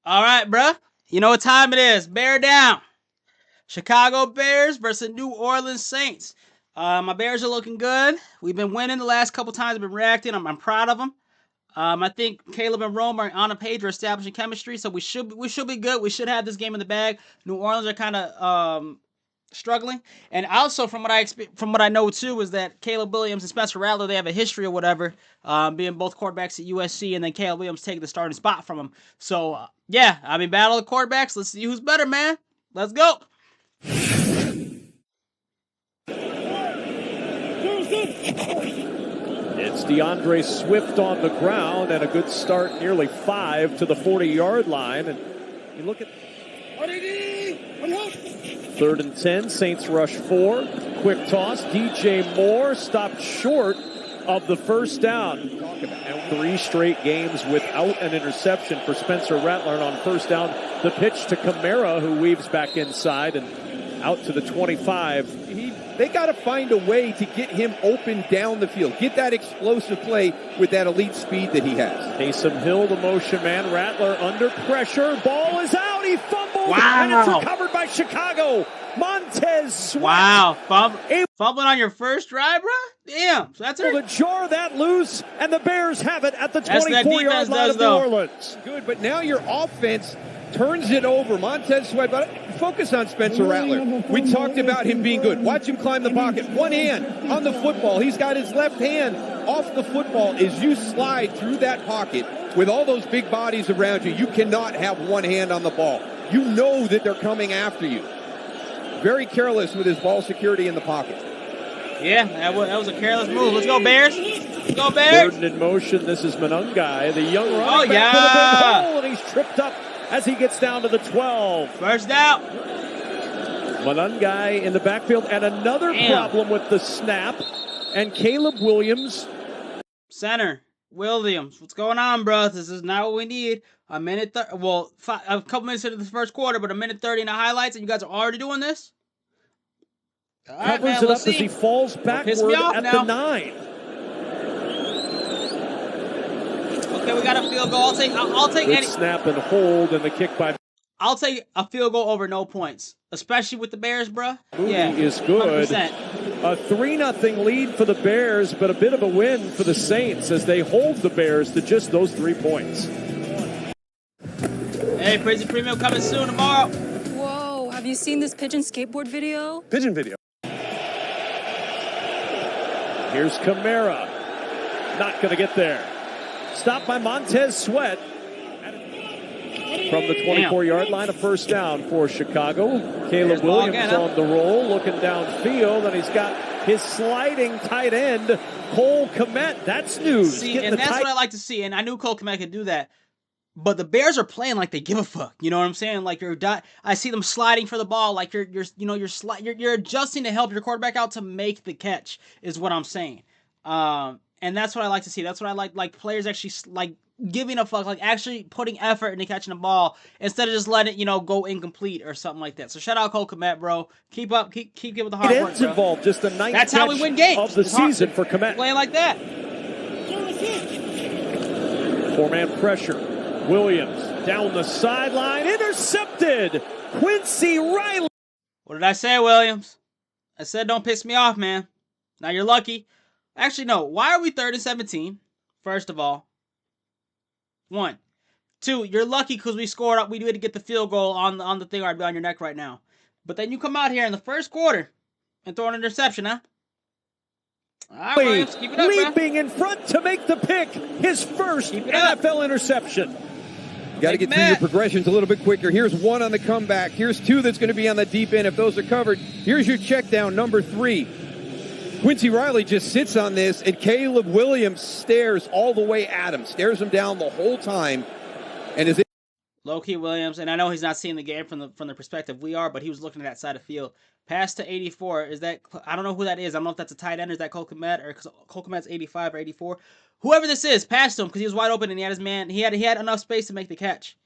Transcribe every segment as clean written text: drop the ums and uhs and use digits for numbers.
All right, bruh. You know what time it is. Bear down. Chicago Bears versus New Orleans Saints. My Bears are looking good. We've been winning the last couple times. I've been reacting. I'm proud of them. I think Caleb and Rome are on a page. We're establishing chemistry, so we should be good. We should have this game in the bag. New Orleans are kind of struggling, and also from what I know too is that Caleb Williams and Spencer Rattler, they have a history or whatever, being both quarterbacks at USC, and then Caleb Williams taking the starting spot from him. So yeah, I mean, battle of quarterbacks. Let's see who's better, man. Let's go. It's DeAndre Swift on the ground, and a good start, nearly 5 to the 40-yard line. And you look at 3rd and 10, Saints rush 4. Quick toss, DJ Moore stopped short of the first down. And 3 straight games without an interception for Spencer Rattler. And on first down, the pitch to Kamara, who weaves back inside and out to the 25. They got to find a way to get him open down the field. Get that explosive play with that elite speed that he has. Taysom Hill, the motion man. Rattler under pressure. Ball is out. He fumbled. Wow. And it's recovered by Chicago. Montez Sweat. Wow. Fumbling on your first drive, bro? Damn. So that's able to jar that loose, and the Bears have it at the 24-yard line of New Orleans. Good, but now your offense turns it over. Montez Sweat, but focus on Spencer Rattler. We talked about him being good. Watch him climb the pocket. One hand on the football. He's got his left hand off the football. As you slide through that pocket with all those big bodies around you, you cannot have one hand on the ball. You know that they're coming after you. Very careless with his ball security in the pocket. Yeah, that was a careless move. Let's go, Bears. Let's go, Bears. Burden in motion. This is Manungai, the young running back with a big hole, and he's tripped up as he gets down to the 12. First down. Manungai in the backfield, and another problem with the snap. And Caleb Williams. Center. Williams. What's going on, bro? This is not what we need. A couple minutes into the first quarter, but a minute 30 in the highlights, and you guys are already doing this? All right, covers man, it up as he falls backward at the 9. Okay, we got a field goal. I'll take good any snap and hold, and the kick by. I'll take a field goal over no points, especially with the Bears, bro. Moody yeah, is good. 100%. A 3-0 lead for the Bears, but a bit of a win for the Saints as they hold the Bears to just those 3 points. Hey, Prison Premium coming soon tomorrow. Whoa, have you seen this pigeon skateboard video? Pigeon video. Here's Kamara. Not going to get there. Stopped by Montez Sweat. From the 24-yard line, a first down for Chicago. Caleb Williams on the roll, looking downfield, and he's got his sliding tight end, Cole Kmet. That's news. See, and that's what I like to see, and I knew Cole Kmet could do that. But the Bears are playing like they give a fuck. You know what I'm saying? Like I see them sliding for the ball, like you're adjusting to help your quarterback out to make the catch. Is what I'm saying. And that's what I like to see. That's what I like players actually like giving a fuck, like actually putting effort into catching the ball instead of just letting it, go incomplete or something like that. So shout out Cole Kmet, bro. Keep up, keep giving the hard work, bro. Ends involved just the ninth. That's how we win games of the season for Kmet. Playing like that. 4-man pressure. Williams down the sideline, intercepted. Quincy Riley. What did I say, Williams? I said don't piss me off, man. Now you're lucky. Actually, no. Why are we 3rd and 17? First of all. 1. 2, you're lucky because we scored up. We had to get the field goal on the thing. I'd be on your neck right now. But then you come out here in the first quarter and throw an interception, huh? All right, Williams, keep it up, leaping bro. in front to make the pick. His first NFL interception. You got to get through your progressions a little bit quicker. Here's 1 on the comeback. Here's 2 that's going to be on the deep end if those are covered. Here's your check down, number 3. Quincy Riley just sits on this, and Caleb Williams stares all the way at him, stares him down the whole time, and is low-key Williams, and I know he's not seeing the game from the perspective we are, but he was looking at that side of the field. Pass to 84. Is that, I don't know who that is. I don't know if that's a tight end or is that Cole Kmet, or Cole Kmet's 85 or 84. Whoever this is, passed him because he was wide open and he had his man. He had enough space to make the catch.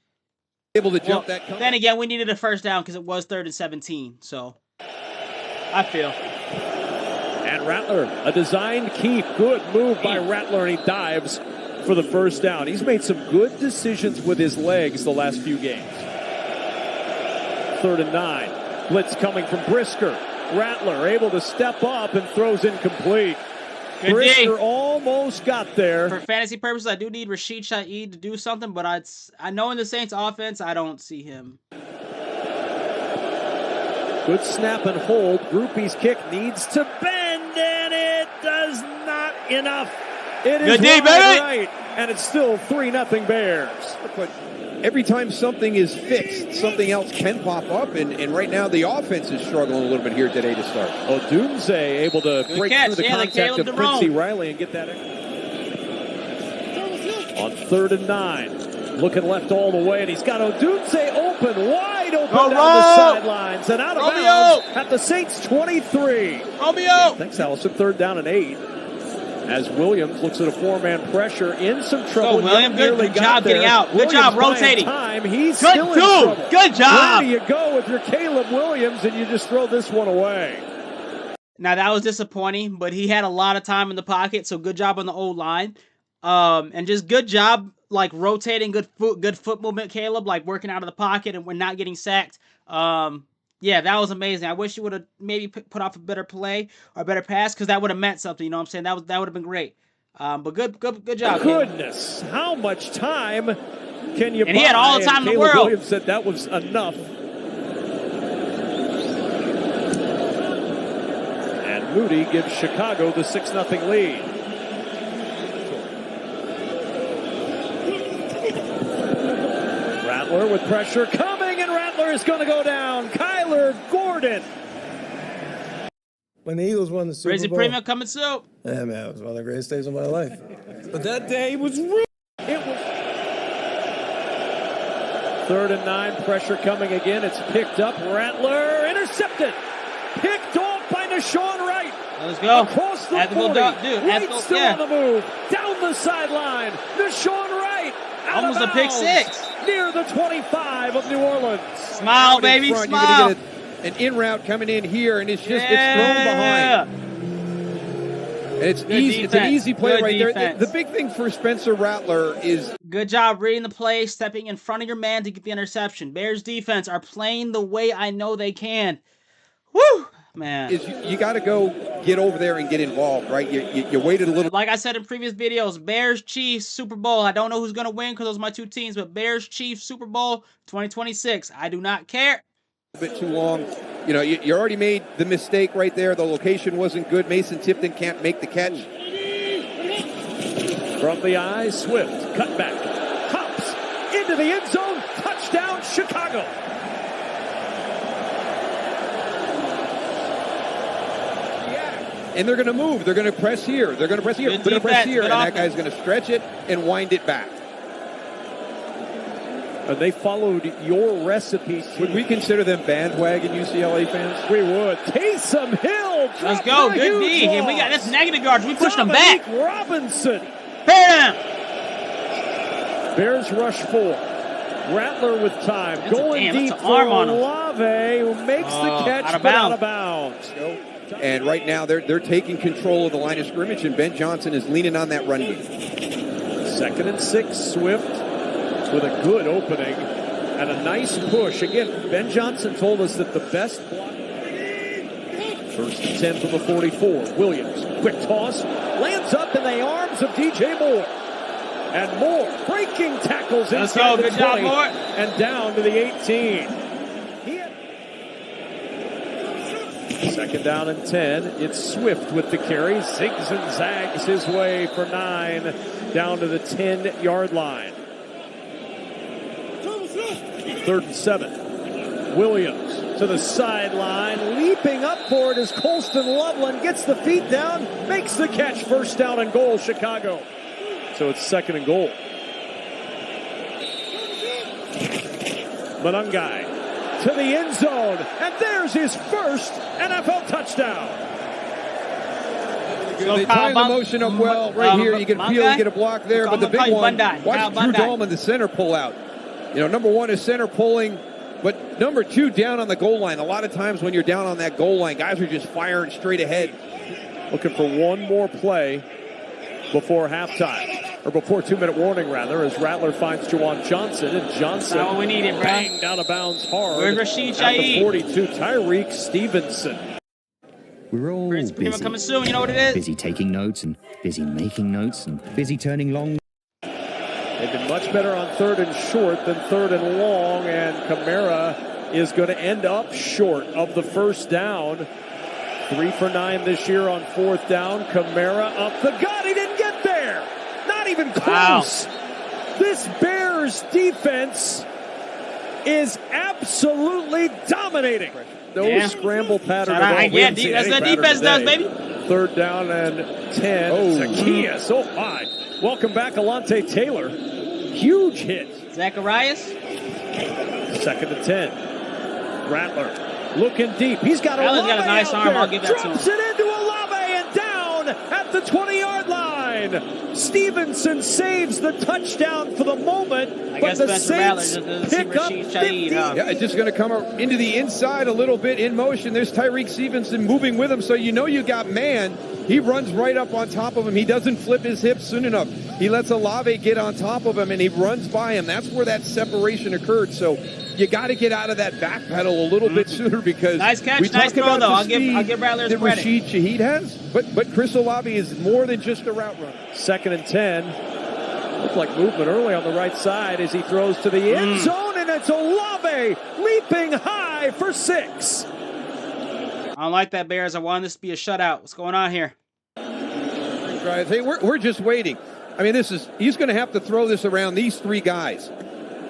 Able to jump that. Then again, we needed a first down because it was 3rd and 17. So I feel. And Rattler, a designed keep. Good move by Rattler, and he dives for the first down. He's made some good decisions with his legs the last few games. 3rd and 9. Blitz coming from Brisker. Rattler able to step up and throws incomplete. Good Brisker D. almost got there. For fantasy purposes, I do need Rashid Shaheed to do something, but I know in the Saints offense, I don't see him. Good snap and hold. Groupie's kick needs to bend, and it does not enough. It is Good D, baby! Right, and it's still 3-0 Bears. But every time something is fixed, something else can pop up, and right now the offense is struggling a little bit here today to start. Odunze able to break catch. through the Yeah, like contact Caleb of Derone. Quincy Riley and get that. On 3rd and 9. Looking left all the way, and he's got Odunze open, wide open down the sidelines, and out of bounds at the Saints 23. Romeo! Thanks, Allison. 3rd down and 8. As Williams looks at a 4-man pressure, in some trouble. Go, William. Good job getting out. Good Williams job buying rotating. Time. He's Good still in dude. trouble. Good job. Where do you go with your Caleb Williams, and you just throw this one away? Now, that was disappointing, but he had a lot of time in the pocket, so good job on the O-line. And just good job, like, rotating, good foot movement, Caleb, like, working out of the pocket and we're not getting sacked. Yeah, that was amazing. I wish you would have maybe put off a better play or a better pass, because that would have meant something, you know what I'm saying? That would have been great. But good job, Goodness, Caleb. how much time can you buy? And he had all the time in the Caleb world. Williams said that was enough. And Moody gives Chicago the 6-0 lead. Rattler with pressure coming, and Rattler is going to go down. Kyler Gordon. When the Eagles won the Super Crazy Bowl. Premium coming soon. Yeah, man, it was one of the greatest days of my life. But that day was real. It was 3rd and 9, pressure coming again. It's picked up. Rattler intercepted. Picked off by Deshaun Wright. Let's go. Across the 40. Wright still on the move. Down the sideline. Deshaun Wright. Out Almost of a pick bounds. 6. Near the 25 of New Orleans. Smile, Out baby, in front, smile. You're going to get an in route coming in here, and it's just it's thrown behind. And it's Good easy. defense. It's an easy play Good right there. defense. The big thing for Spencer Rattler is Good job reading the play, stepping in front of your man to get the interception. Bears defense are playing the way I know they can. Woo! Man. you got to go get over there and get involved, right? You waited a little Like I said in previous videos, Bears, Chiefs, Super Bowl. I don't know who's going to win because those are my two teams, but Bears, Chiefs, Super Bowl 2026. I do not care. bit too long. You know, you already made the mistake right there. The location wasn't good. Mason Tipton can't make the catch. From the eye, Swift, cut back, hops into the end zone, touchdown Chicago. And they're going to move. They're going to press here. They're going to press here. Good They're going to press defense. here. Good And that offense. guy's going to stretch it and wind it back. And they followed your recipe. Would we consider them bandwagon UCLA fans? We would. Taysom Hill. Let's go. Good D. And we got this negative yards. We pushed them back. Robinson. Bam! Bears rush 4. Rattler with time. That's Going deep that's an for arm on him. Olave, who makes the catch, out of but bounds. out of bounds. And right now they're taking control of the line of scrimmage, and Ben Johnson is leaning on that run game. 2nd and 6, Swift with a good opening and a nice push. Again, Ben Johnson told us that the best block. 1st and 10 from the 44. Williams, quick toss, lands up in the arms of DJ Moore. And Moore breaking tackles Let's inside go. the Good job, 20 Moore. and down to the 18. 2nd down and 10. It's Swift with the carry. Zigs and zags his way for 9 down to the 10-yard line. 3rd and 7. Williams to the sideline. Leaping up for it as Colston Loveland gets the feet down, makes the catch. 1st down and goal, Chicago. So it's 2nd and goal. Manungai to the end zone, and there's his first NFL touchdown. They tie the motion up well right here. You can feel you get a block there, but the big one, watch Drew Dahlman, the center, pull out. You know, number 1 is center pulling, but number 2 down on the goal line. A lot of times when you're down on that goal line, guys are just firing straight ahead. Looking for one more play before halftime. or before 2-minute warning, rather, as Rattler finds Juwan Johnson, and Johnson Not what we needed, bro. banged out of bounds hard. Where's Rashid at the Shaheed? 42, Tyreek Stevenson. We're all Prince busy. coming soon, you know what it is? Busy taking notes and busy making notes and busy turning long. They've been much better on 3rd and short than 3rd and long, and Kamara is going to end up short of the first down. 3 for 9 this year on 4th down. Kamara up the gut. He didn't get there. Not even close. Wow. This Bears defense is absolutely dominating. No scramble pattern at all. Yeah, that's what defense does, baby. 3rd down and 10. Zacchaeus, oh my. Welcome back, Alante Taylor. Huge hit. Zacharias. 2nd and 10. Rattler looking deep. He's got Rattler's got a nice arm. I'll give that to him. Drops it into Olave and down at the 20-yard line. Stevenson saves the touchdown for the moment. I guess but the Spencer Rattler Saints doesn't see pick up Rashid 50. Shaheed, huh? Yeah, it's just going to come into the inside a little bit in motion. There's Tyreek Stevenson moving with him, so you know you got man. He runs right up on top of him. He doesn't flip his hips soon enough. He lets Olave get on top of him, and he runs by him. That's where that separation occurred. So you got to get out of that back pedal a little bit sooner because nice catch, we nice talk throw about though. the I'll give Rattler his that credit. Rashid Shaheed has, but Chris Olave is more than just a route runner. 2nd and 10. Looked like movement early on the right side as he throws to the end zone, and it's Olave leaping high for 6. I don't like that, Bears. I want this to be a shutout. What's going on here? Hey, we're just waiting. I mean, he's going to have to throw this around these 3 guys.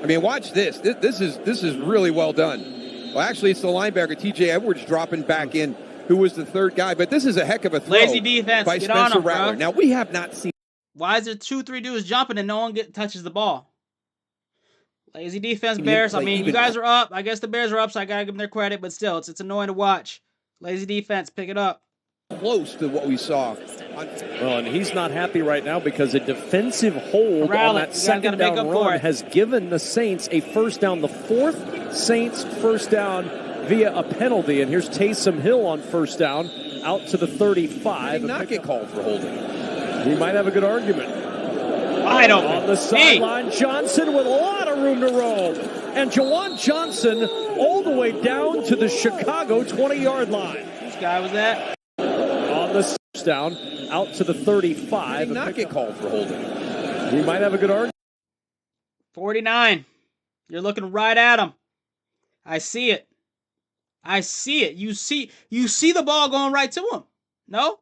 I mean, watch this. This is really well done. Well, actually, it's the linebacker T.J. Edwards dropping back in, who was the 3rd guy. But this is a heck of a throw. Lazy defense. By Get Spencer on him, Rattler. bro. Now we have not seen. Why is there 2-3 dudes jumping and no one touches the ball? Lazy defense, Bears. I mean, you guys are up. I guess the Bears are up, so I gotta give them their credit. But still, it's annoying to watch. Lazy defense. Pick it up. Close to what we saw. Well, and he's not happy right now because a defensive hold on that second down run has given the Saints a first down. The 4th Saints first down via a penalty. And here's Taysom Hill on first down out to the 35. Did not get called for holding. We might have a good argument. Wide open. On the sideline, Johnson with a lot of room to roam. And Juwan Johnson all the way down to the Chicago 20-yard line. Which guy was that? On the first down, out to the 35. Did not get called for holding. We might have a good argument. 49. You're looking right at him. I see it. I see it. You see the ball going right to him. No?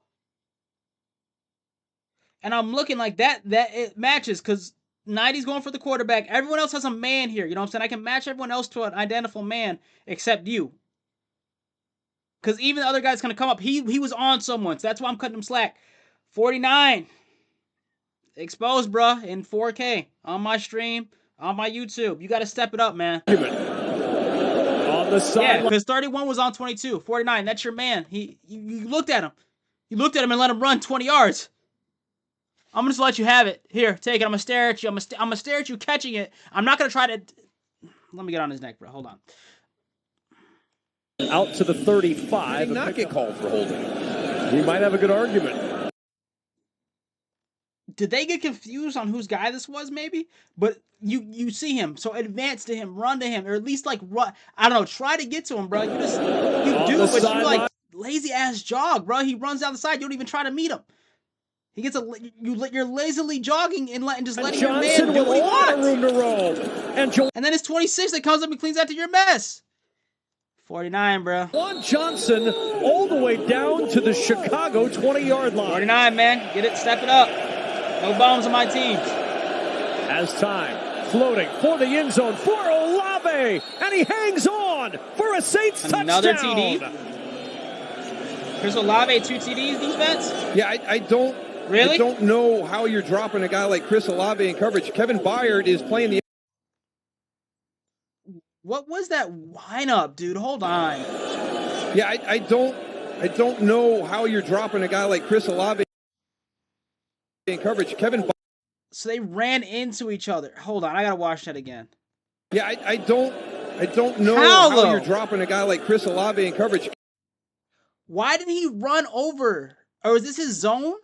And I'm looking like that it matches because 90's going for the quarterback. Everyone else has a man here. You know what I'm saying? I can match everyone else to an identical man except you. Because even the other guy's going to come up. He was on someone, so that's why I'm cutting him slack. 49. Exposed, bruh, in 4K. On my stream, on my YouTube. You got to step it up, man. On the side. Yeah, because 31 was on 22. 49, that's your man. You looked at him. You looked at him and let him run 20 yards. I'm going to just let you have it. Here, take it. I'm going to stare at you. I'm going to stare at you catching it. I'm not going to try to... Let me get on his neck, bro. Hold on. Out to the 35. Did not get called for holding. We might have a good argument. Did they get confused on whose guy this was, maybe? But you see him, so advance to him, run to him, or at least like run. I don't know, try to get to him, bro. You do, but you like lazy ass jog, bro. He runs down the side. You don't even try to meet him. He gets you're lazily jogging and just letting your man do what he wants. Room to roam. And then it's 26 that comes up and cleans out to your mess. 49, bro. Juwan Johnson all the way down to the Chicago 20-yard line. 49, man. Get it, step it up. No bombs on my teams. Has time. Floating for the end zone for Olave. And he hangs on for a Saints Another touchdown. TD. Chris Olave, 2 TDs defense? Yeah, I don't... Really? I don't know how you're dropping a guy like Chris Olave in coverage. Kevin Byard is playing the... What was that lineup, dude? Hold on. Yeah, I don't know how you're dropping a guy like Chris Olave in coverage. Kevin Byard... So they ran into each other. Hold on, I gotta watch that again. Yeah, I don't know how you're dropping a guy like Chris Olave in coverage. Why did he run over? Or is this his zone?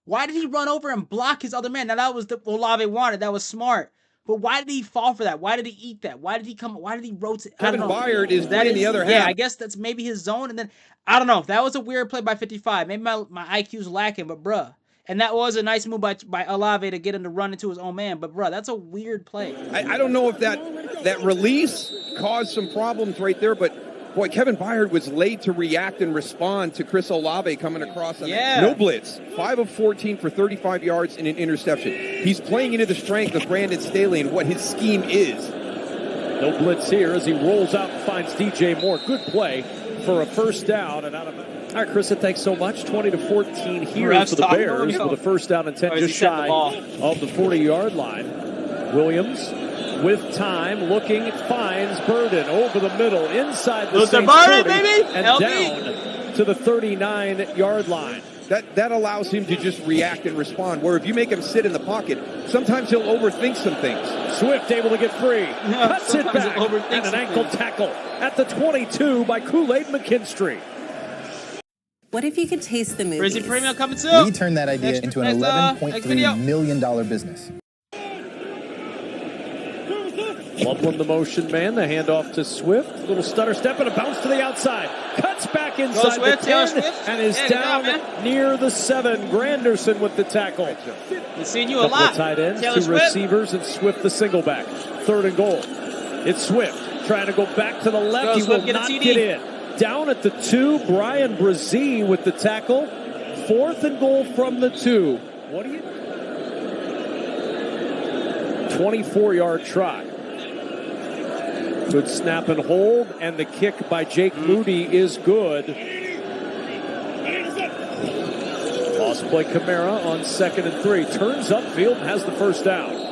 Why did he run over and block his other man? Now, that was the Olave wanted. That was smart. But why did he fall for that? Why did he eat that? Why did he come? Why did he rotate? Kevin Byard is playing the other half. Yeah, I guess that's maybe his zone. And then, I don't know. That was a weird play by 55. Maybe my IQ's lacking, but bruh. And that was a nice move by Olave to get him to run into his own man. But bruh, that's a weird play. I don't know if that release caused some problems right there, but boy, Kevin Byard was late to react and respond to Chris Olave coming across. No blitz. 5 of 14 for 35 yards and an interception. He's playing into the strength of Brandon Staley and what his scheme is. No blitz here as he rolls out and finds DJ Moore. Good play for a first down and out of it. All right, Krista, thanks so much. 20-14 here for the Bears with a first down and 10 just shy of the 40-yard line. Williams with time, looking, finds Burden over the middle, inside the Saints 40, baby! and down to the 39-yard line. That allows him to just react and respond, where if you make him sit in the pocket, sometimes he'll overthink some things. Swift able to get free, cuts it back, and an ankle tackle at the 22 by Kool-Aid McKinstry. What if you could taste the movies? Brizzy Premium coming soon. We turned that idea into an $11.3 million business. Loveland the motion man, the handoff to Swift. Little stutter step and a bounce to the outside. Cuts back inside the 10 and is down near the 7. Granderson with the tackle. We've seen you a lot. Tight ends, Taylor 2 Swift. Receivers, and Swift the single back. 3rd and goal. It's Swift trying to go back to the left. He will not get in. Down at the 2, Brian Brzee with the tackle. 4th and goal from the 2. What do you? 24-yard try. Good snap and hold, and the kick by Jake Moody is good. Toss play Kamara on 2nd and 3. Turns upfield and has the first down.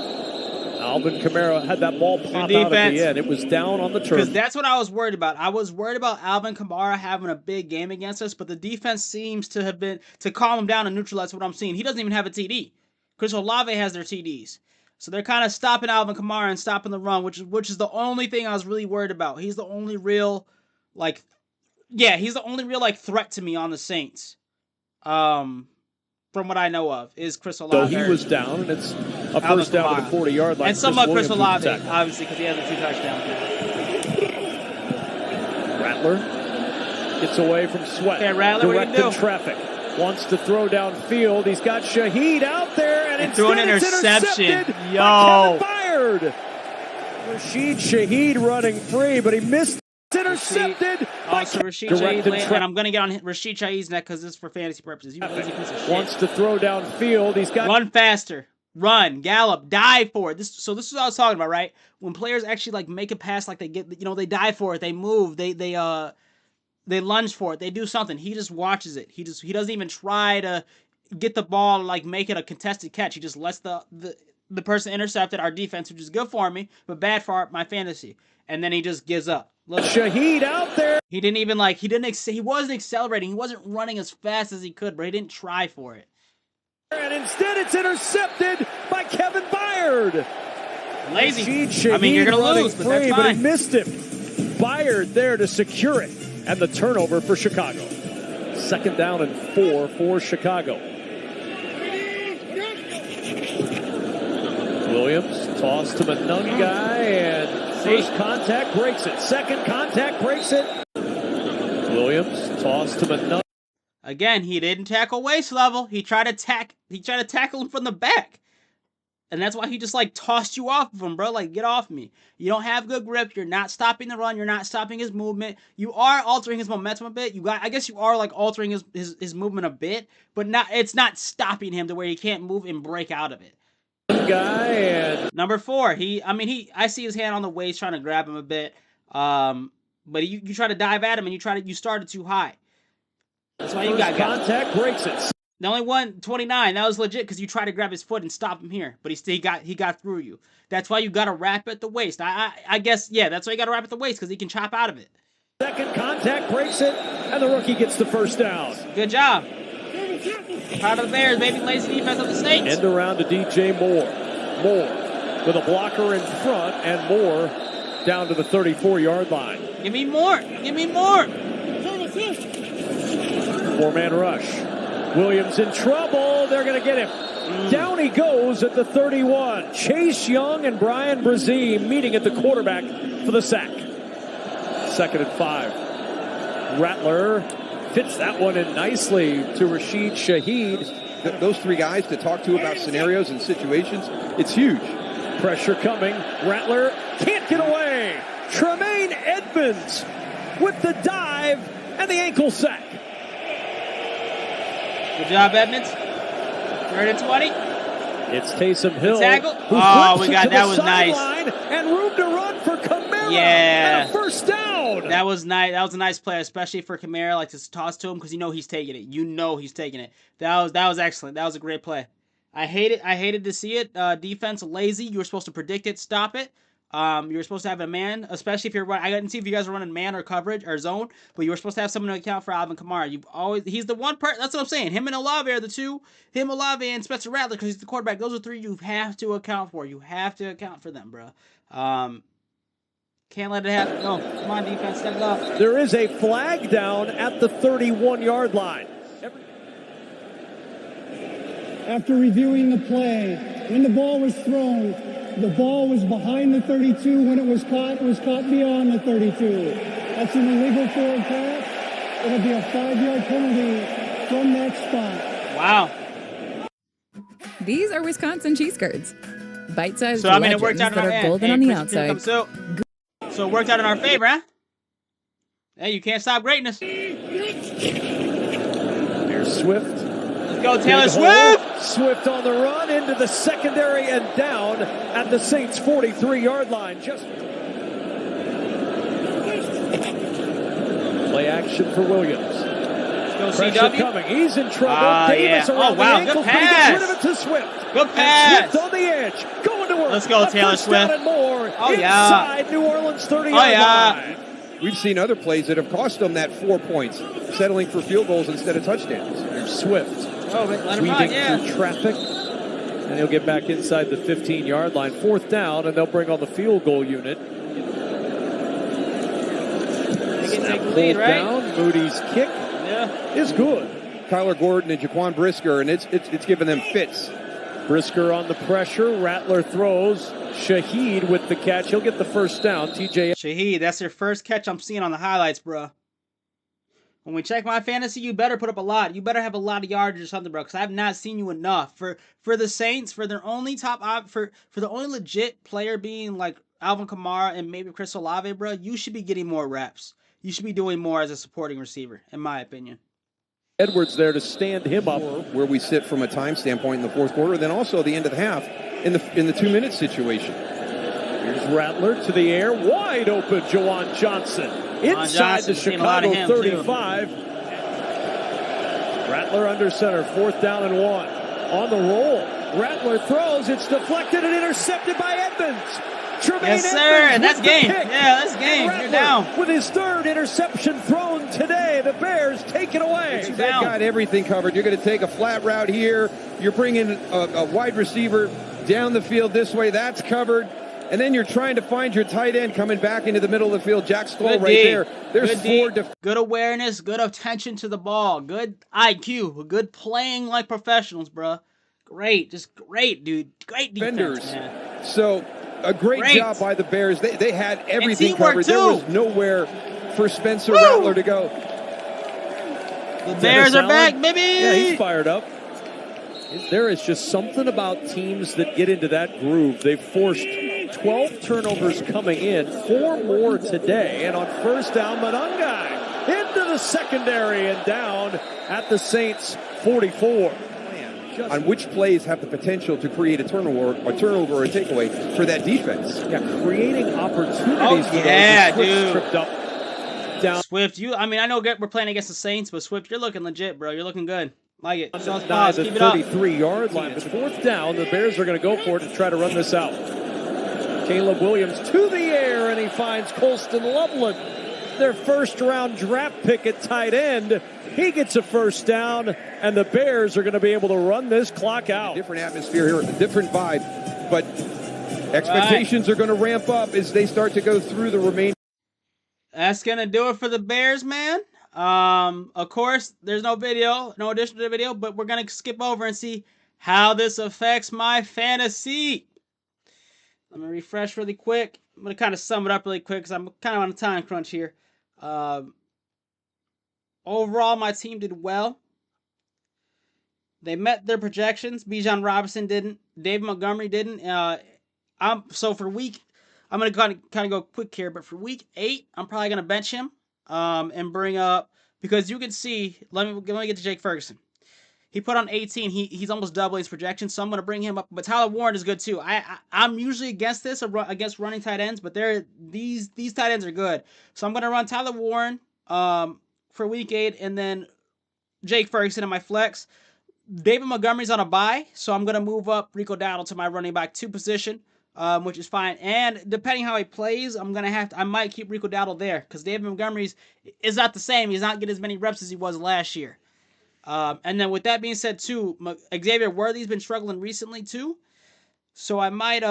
Alvin Kamara had that ball pop out at the end. It was down on the turf. Because that's what I was worried about. I was worried about Alvin Kamara having a big game against us, but the defense seems to have been to calm him down and neutralize what I'm seeing. He doesn't even have a TD. Chris Olave has their TDs. So they're kind of stopping Alvin Kamara and stopping the run, which is the only thing I was really worried about. He's the only real, he's the only real threat to me on the Saints. From what I know of, is Chris Olave. So he was down, and it's a first down to the 40-yard line. And somewhat Chris Olave, obviously, because he has the 2 touchdowns. Rattler gets away from Sweat. Okay, Rattler, directed traffic. Wants to throw downfield. He's got Shaheed out there, and threw an interception. Yo, Byard. Rashid Shaheed running free, but he missed. Intercepted. Also, Rashid Shaheed, and I'm going to get on Rashid Shaheed's neck because this is for fantasy purposes. You lazy piece of shit. Wants to throw downfield. He's got run faster, run, gallop, dive for it. So this is what I was talking about, right? When players actually make a pass, they get, they dive for it, they move, they lunge for it, they do something. He just watches it. He doesn't even try to get the ball, make it a contested catch. He just lets the person intercept it, our defense, which is good for me, but bad for my fantasy. And then he just gives up. Look, Shaheed out there. He didn't even he wasn't accelerating. He wasn't running as fast as he could, but he didn't try for it. And instead it's intercepted by Kevin Byard. Lazy. I mean, you're going to lose, but that's fine. But he missed it. Byard there to secure it. And the turnover for Chicago. 2nd down and 4 for Chicago. Williams toss to Monunga, and first contact breaks it. Second contact breaks it. Williams toss to Monunga. Again, he didn't tackle waist level. He tried to tackle him from the back. And that's why he just tossed you off of him, bro. Get off me. You don't have good grip. You're not stopping the run. You're not stopping his movement. You are altering his momentum a bit. I guess you are altering his movement a bit, but it's not stopping him to where he can't move and break out of it. Guy and number 4, I see his hand on the waist trying to grab him a bit. But you try to dive at him and you started too high. That's why you got contact breaks it. The only one, 29, that was legit because you tried to grab his foot and stop him here, but he got through you. That's why you got to wrap at the waist. I guess, yeah, that's why you got to wrap at the waist because he can chop out of it. Second contact breaks it, and the rookie gets the first down. Good job. Proud of the Bears, baby. Lazy defense of the Saints. End around to DJ Moore. Moore with a blocker in front, and Moore down to the 34-yard line. Give me more. Give me more. 4-man rush. Williams in trouble. They're going to get him. Down he goes at the 31. Chase Young and Brian Brzee meeting at the quarterback for the sack. 2nd and 5. Rattler fits that one in nicely to Rashid Shaheed. Those three guys to talk to about scenarios and situations, it's huge. Pressure coming. Rattler can't get away. Tremaine Edmonds with the dive and the ankle sack. Good job, Edmonds. 3rd and 20. It's Taysom Hill. Tackle. Who Oh, we flips got it to that the was nice. sideline and room to run for Kamara. Yeah. And a first down. That was nice. That was a nice play, especially for Kamara, like to toss to him because you know he's taking it. You know he's taking it. That was excellent. That was a great play. I hated to see it. Defense lazy. You were supposed to predict it, stop it. You were supposed to have a man, especially if you're running. I didn't see if you guys were running man or coverage or zone, but you were supposed to have someone to account for Alvin Kamara. He's the one person. That's what I'm saying. Him and Olave are the two. Him, Olave, and Spencer Rattler because he's the quarterback. Those are three you have to account for. You have to account for them, bro. Can't let it happen. No, come on, defense, step it up. There is a flag down at the 31-yard line. After reviewing the play, when the ball was thrown, the ball was behind the 32. When it was caught beyond the 32. That's an illegal forward pass. It'll be a 5-yard penalty from that spot. Wow. These are Wisconsin cheese curds. Bite-sized So, I mean, it worked out in that our are end. golden on the outside. So it worked out in our favor, huh? Hey, you can't stop greatness. There's Swift. Let's go, Taylor Swift! Swift on the run into the secondary and down at the Saints' 43-yard line. Just play action for Williams. Let's go, Pressure CW. coming. He's in trouble. Davis around Oh, wow, the ankles, good but he gets rid pass. of it to Swift. Good pass. And Swift on the edge, going to work. Let's go, Taylor First down Swift. and more Oh, inside New Orleans 30-yard line. We've seen other plays that have cost them that 4 points, settling for field goals instead of touchdowns. There's Swift. Oh, let him weaving run, yeah. through traffic. And he'll get back inside the 15-yard line. 4th down, and they'll bring on the field goal unit. Snap pulled lead, right? down. Moody's kick is good. Kyler Gordon and Jaquan Brisker, and it's giving them fits. Brisker on the pressure. Rattler throws. Shaheed with the catch. He'll get the first down. TJ. Shaheed, that's your first catch I'm seeing on the highlights, bro. When we check my fantasy, you better put up a lot. You better have a lot of yardage or something, bro, because I have not seen you enough. For the Saints, for their only for the only legit player being like Alvin Kamara and maybe Chris Olave, bro, you should be getting more reps. You should be doing more as a supporting receiver, in my opinion. Edwards there to stand him up. Where we sit from a time standpoint in the fourth quarter, and then also the end of the half in the 2-minute situation. Here's Rattler to the air, wide open. Juwan Johnson inside the Chicago 35. Rattler under center, 4th down and 1. On the roll, Rattler throws. It's deflected and intercepted by Edmonds. Tremaine Yes, sir. Edmonds That's with the game. pick. Yeah, that's game. And You're Rattler down. with his 3rd interception thrown today. The Bears take it away. They've got everything covered. You're going to take a flat route here. You're bringing a wide receiver down the field this way. That's covered. And then you're trying to find your tight end coming back into the middle of the field. Jack Stoll right there. There's good awareness, good attention to the ball, good IQ, good playing like professionals, bro. Great, just great, dude. Great defense, man. So a great job by the Bears. They had everything covered. Too. There was nowhere for Spencer Rattler to go. The Bears are back, baby. Yeah, he's fired up. There is just something about teams that get into that groove. They've forced 12 turnovers coming in, 4 more today. And on first down, Monangai into the secondary and down at the Saints 44. On which plays have the potential to create a turnover or a takeaway for that defense. Yeah, creating opportunities for those. Dude. Tripped up. Down. Swift, I know we're playing against the Saints, but Swift, you're looking legit, bro. You're looking good. Like it. So The 33-yard line. But 4th down, the Bears are going to go for it to try to run this out. Caleb Williams to the air, and he finds Colston Loveland, their first-round draft pick at tight end. He gets a first down, and the Bears are going to be able to run this clock out. Different atmosphere here, a different vibe, but expectations are going to ramp up as they start to go through the remaining. That's going to do it for the Bears, man. Of course, there's no video, no addition to the video, but we're going to skip over and see how this affects my fantasy. Let me refresh really quick. I'm going to kind of sum it up really quick because I'm kind of on a time crunch here. Overall, my team did well. They met their projections. Bijan Robinson didn't. David Montgomery didn't. So for week, I'm going to kind of go quick here, but for week 8, I'm probably going to bench him and bring up, because you can see, let me get to Jake Ferguson. He put on 18. He's almost doubling his projection, so I'm going to bring him up. But Tyler Warren is good too. I'm usually against this, against running tight ends, but these tight ends are good. So I'm going to run Tyler Warren for week 8, and then Jake Ferguson in my flex. David Montgomery's on a bye, so I'm going to move up Rico Dowdle to my running back 2 position, which is fine. And depending how he plays, I might keep Rico Dowdle there, because David Montgomery's is not the same. He's not getting as many reps as he was last year. And then with that being said, too, Xavier Worthy's been struggling recently too, so I might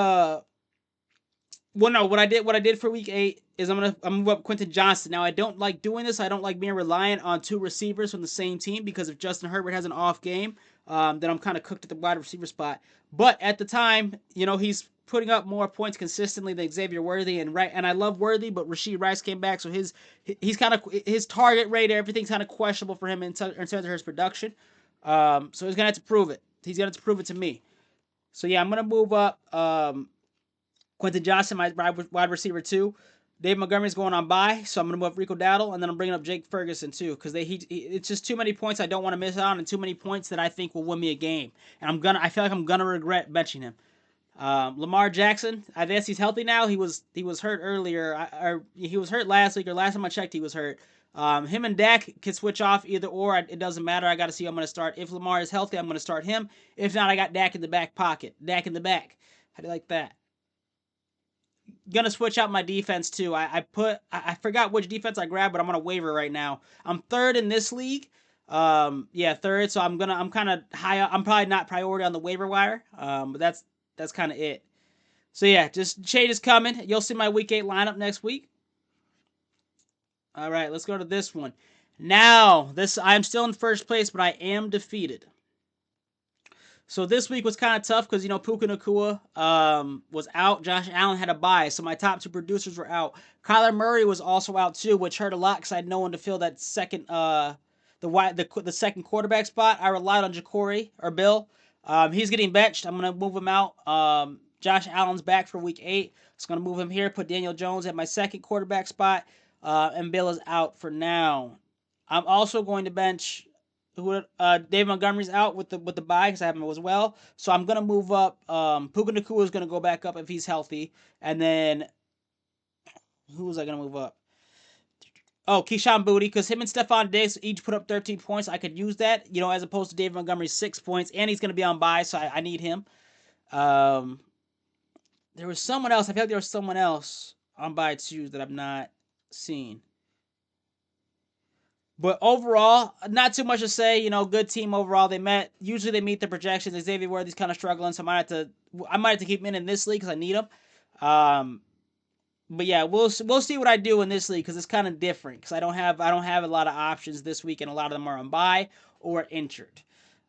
what I did for week 8 is I'm gonna move up Quentin Johnston. Now I don't like doing this. I don't like being reliant on 2 receivers from the same team, because if Justin Herbert has an off game, then I'm kind of cooked at the wide receiver spot. But at the time, he's putting up more points consistently than Xavier Worthy, and I love Worthy, but Rashee Rice came back, so his target rate, everything's kind of questionable for him in terms of his production. So he's gonna have to prove it. He's gonna have to prove it to me. So yeah, I'm gonna move up Quentin Johnston, my wide receiver 2. Dave Montgomery's going on bye, so I'm going to move up Rico Dowdle, and then I'm bringing up Jake Ferguson too, because it's just too many points I don't want to miss out on, and too many points that I think will win me a game, and I feel like I'm gonna regret benching him. Lamar Jackson, I guess he's healthy now. He was hurt earlier, he was hurt last week, or last time I checked he was hurt. Him and Dak can switch off either or. It doesn't matter. I got to see who I'm going to start. If Lamar is healthy, I'm going to start him. If not, I got Dak in the back pocket. Dak in the back. How do you like that? Gonna switch out my defense too. I forgot which defense I grabbed, but I'm on a waiver right now. I'm 3rd in this league. 3rd. So I'm kind of high up. I'm probably not priority on the waiver wire. But that's kind of it. So yeah, just change is coming. You'll see my week 8 lineup next week. All right, let's go to this one. Now, I'm still in first place, but I am defeated. So this week was kind of tough because, Puka Nacua was out. Josh Allen had a bye, so my top 2 producers were out. Kyler Murray was also out too, which hurt a lot because I had no one to fill that second the second quarterback spot. I relied on Ja'Cory or Bill. He's getting benched. I'm going to move him out. Josh Allen's back for week 8. So I'm going to move him here, put Daniel Jones at my second quarterback spot, and Bill is out for now. I'm also going to bench Dave Montgomery's out with the bye because I have him as well. So I'm gonna move up. Puka Nacua is gonna go back up if he's healthy, and then who was I gonna move up? Oh, Keyshawn Boutte, because him and Stephon Diggs each put up 13 points. I could use that, as opposed to Dave Montgomery's 6 points, and he's gonna be on bye, so I need him. There was someone else. I feel like there was someone else on bye too that I'm not seeing. But overall, not too much to say. Good team overall. Usually they meet the projections. Xavier Worthy's kind of struggling, so I might have to keep him in this league because I need him. But yeah, we'll see what I do in this league because it's kind of different because I don't have a lot of options this week, and a lot of them are on bye or injured.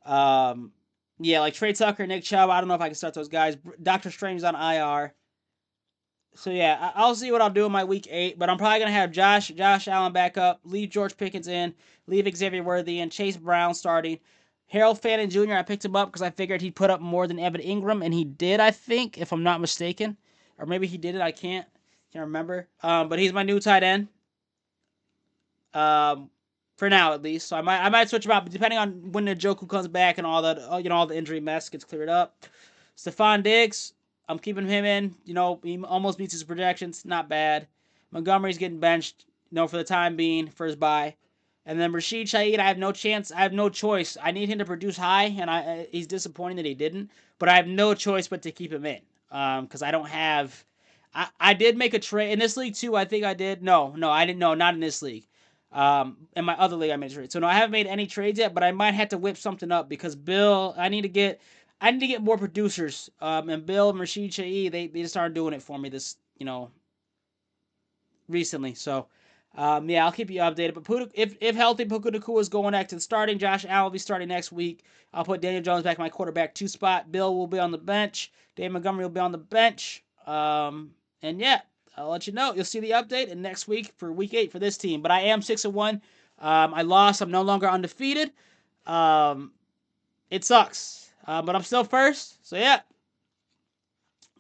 Like Trey Tucker, Nick Chubb. I don't know if I can start those guys. Dr. Strange's on IR. So yeah, I'll see what I'll do in my week 8, but I'm probably gonna have Josh Allen back up, leave George Pickens in, leave Xavier Worthy in, Chase Brown starting. Harold Fannin Jr. I picked him up because I figured he'd put up more than Evan Ingram, and he did, I think, if I'm not mistaken, or maybe he did it. I can't remember. But he's my new tight end. For now at least. So I might switch him out, but depending on when Njoku comes back and all the injury mess gets cleared up. Stephon Diggs, I'm keeping him in. He almost meets his projections. Not bad. Montgomery's getting benched, for the time being, for his bye. And then Rashid Shaheed, I have no chance. I have no choice. I need him to produce high, and he's disappointing that he didn't. But I have no choice but to keep him in. Because I don't have... I did make a trade. In this league, too, I think I did. No, I didn't. No, not in this league. In my other league, I made a trade. So, no, I haven't made any trades yet, but I might have to whip something up because Bill... I need to get more producers. And Bill and Rashid Shaheed, they just aren't doing it for me this, recently. So, Yeah, I'll keep you updated. But if healthy, Puka Nacua is going back to the starting. Josh Allen will be starting next week. I'll put Daniel Jones back in my quarterback 2 spot. Bill will be on the bench. Dave Montgomery will be on the bench. And yeah, I'll let you know. You'll see the update and next week for week 8 for this team. But I am 6-1. I lost. I'm no longer undefeated. It sucks. But I'm still first. So yeah.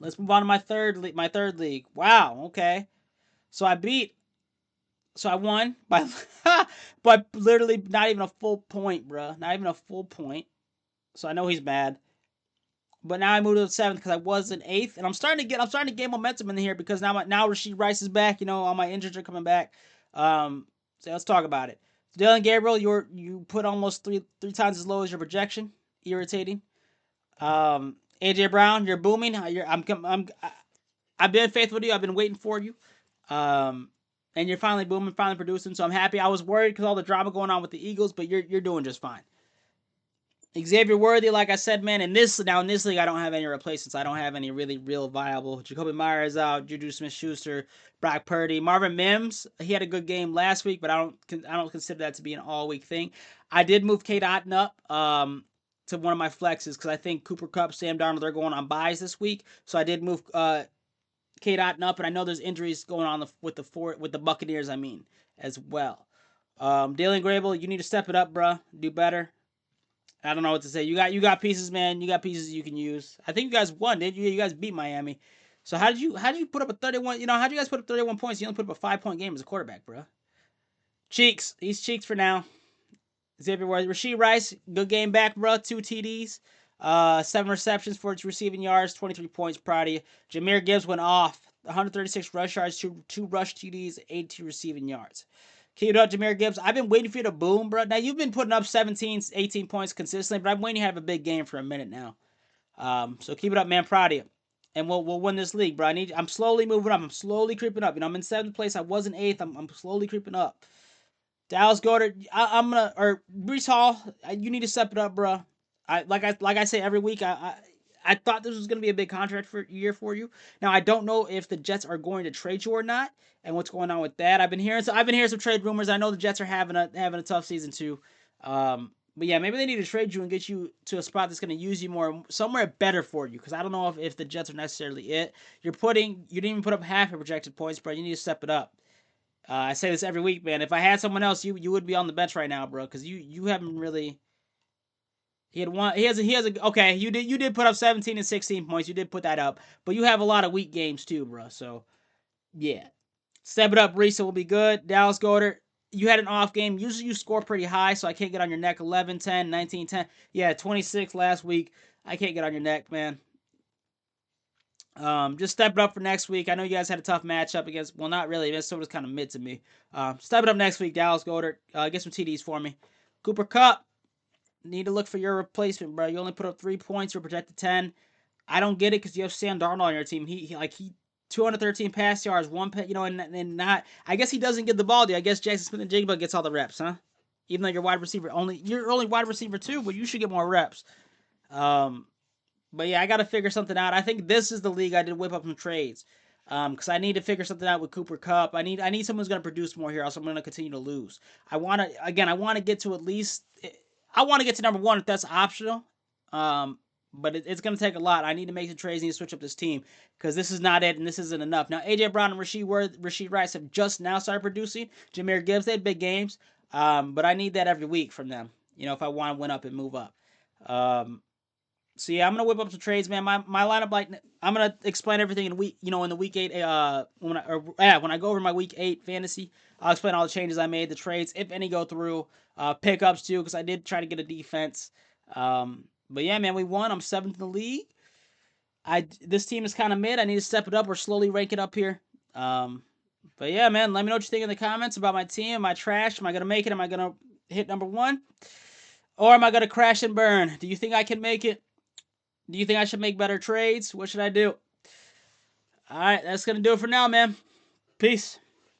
Let's move on to my third league. Wow, okay. So I won by by literally not even a full point, bruh. Not even a full point. So I know he's mad. But now I moved to the 7th because I was in 8th, and I'm starting to gain momentum in here because now Rasheed Rice is back. You know, all my injuries are coming back. So let's talk about it. Dylan Gabriel, you put almost three times as low as your projection. Irritating. AJ Brown, you're booming. I've been faithful to you. I've been waiting for you. And you're finally booming, finally producing. So I'm happy. I was worried because all the drama going on with the Eagles, but you're doing just fine. Xavier Worthy, like I said, man, in this league, I don't have any replacements. I don't have any really real viable. Jacoby Myers out, Juju Smith-Schuster, Brock Purdy, Marvin Mims. He had a good game last week, but I don't consider that to be an all-week thing. I did move Kate Otten up to one of my flexes because I think Cooper Kupp, Sam Darnold, they're going on buys this week. So I did move Kate Otten up, and I know there's injuries going on with the Buccaneers, as well. Dylan Grable, you need to step it up, bruh. Do better. I don't know what to say. You got pieces, man. You got pieces you can use. I think you guys won, didn't you? You guys beat Miami. So how did you put up a 31? How did you guys put up 31 points? You only put up a 5-point game as a quarterback, bro. Cheeks. He's cheeks for now. Xavier Worthy. Rasheed Rice, good game back, bro. 2 TDs. 7 receptions, 42 receiving yards, 23 points. Proud of you. Jahmyr Gibbs went off. 136 rush yards, 2 rush TDs, 82 receiving yards. Keep it up, Jahmyr Gibbs. I've been waiting for you to boom, bro. Now, you've been putting up 17, 18 points consistently, but I'm waiting to have a big game for a minute now. So keep it up, man. Proud of you. And we'll win this league, bro. I'm slowly moving up. I'm slowly creeping up. I'm in 7th place. I was in 8th. I'm slowly creeping up. Dallas Goedert, or Breece Hall, you need to step it up, bro. Like I say every week, I thought this was going to be a big contract year for you. Now, I don't know if the Jets are going to trade you or not, and what's going on with that. I've been hearing some trade rumors. I know the Jets are having a tough season too. But yeah, maybe they need to trade you and get you to a spot that's going to use you more, somewhere better for you. Because I don't know if the Jets are necessarily it. You didn't even put up half your projected points, bro. You need to step it up. I say this every week, man. If I had someone else, you would be on the bench right now, bro. Because you haven't really. He has a okay. You did put up 17 and 16 points. You did put that up, but you have a lot of weak games too, bro. So yeah, step it up. Reese will be good. Dallas Goedert, you had an off game. Usually you score pretty high, so I can't get on your neck. 11, 10, 19, 10. Yeah, 26 last week. I can't get on your neck, man. Just step it up for next week. I know you guys had a tough matchup against. Well, not really. Minnesota's kind of mid to me. Step it up next week, Dallas Goedert. Get some TDs for me. Cooper Kupp. Need to look for your replacement, bro. You only put up 3 points. You're projected 10. I don't get it because you have Sam Darnold on your team. He 213 pass yards, and not. I guess he doesn't get the ball. I guess Jackson Smith-Njigba gets all the reps, huh? Even though you're wide receiver you're only wide receiver 2, but you should get more reps. But yeah, I got to figure something out. I think this is the league I did whip up some trades. Because I need to figure something out with Cooper Kupp. I need someone who's going to produce more here, else I'm going to continue to lose. I want to get to at least. I want to get to number 1 if that's optional. But it's going to take a lot. I need to make some trades. I need to switch up this team because this is not it and this isn't enough. Now, AJ Brown and Rasheed Rice have just now started producing. Jahmyr Gibbs, they had big games. But I need that every week from them. If I want to win up and move up. So yeah, I'm gonna whip up some trades, man. My lineup, I'm gonna explain everything in the week 8. When I go over my week 8 fantasy, I'll explain all the changes I made, the trades, if any go through, pickups too, because I did try to get a defense. But yeah, man, we won. I'm 7th in the league. This team is kind of mid. I need to step it up or slowly rank it up here. But yeah, man, let me know what you think in the comments about my team. Am I trash? Am I gonna make it? Am I gonna hit number 1? Or am I gonna crash and burn? Do you think I can make it? Do you think I should make better trades? What should I do? All right, that's going to do it for now, man. Peace.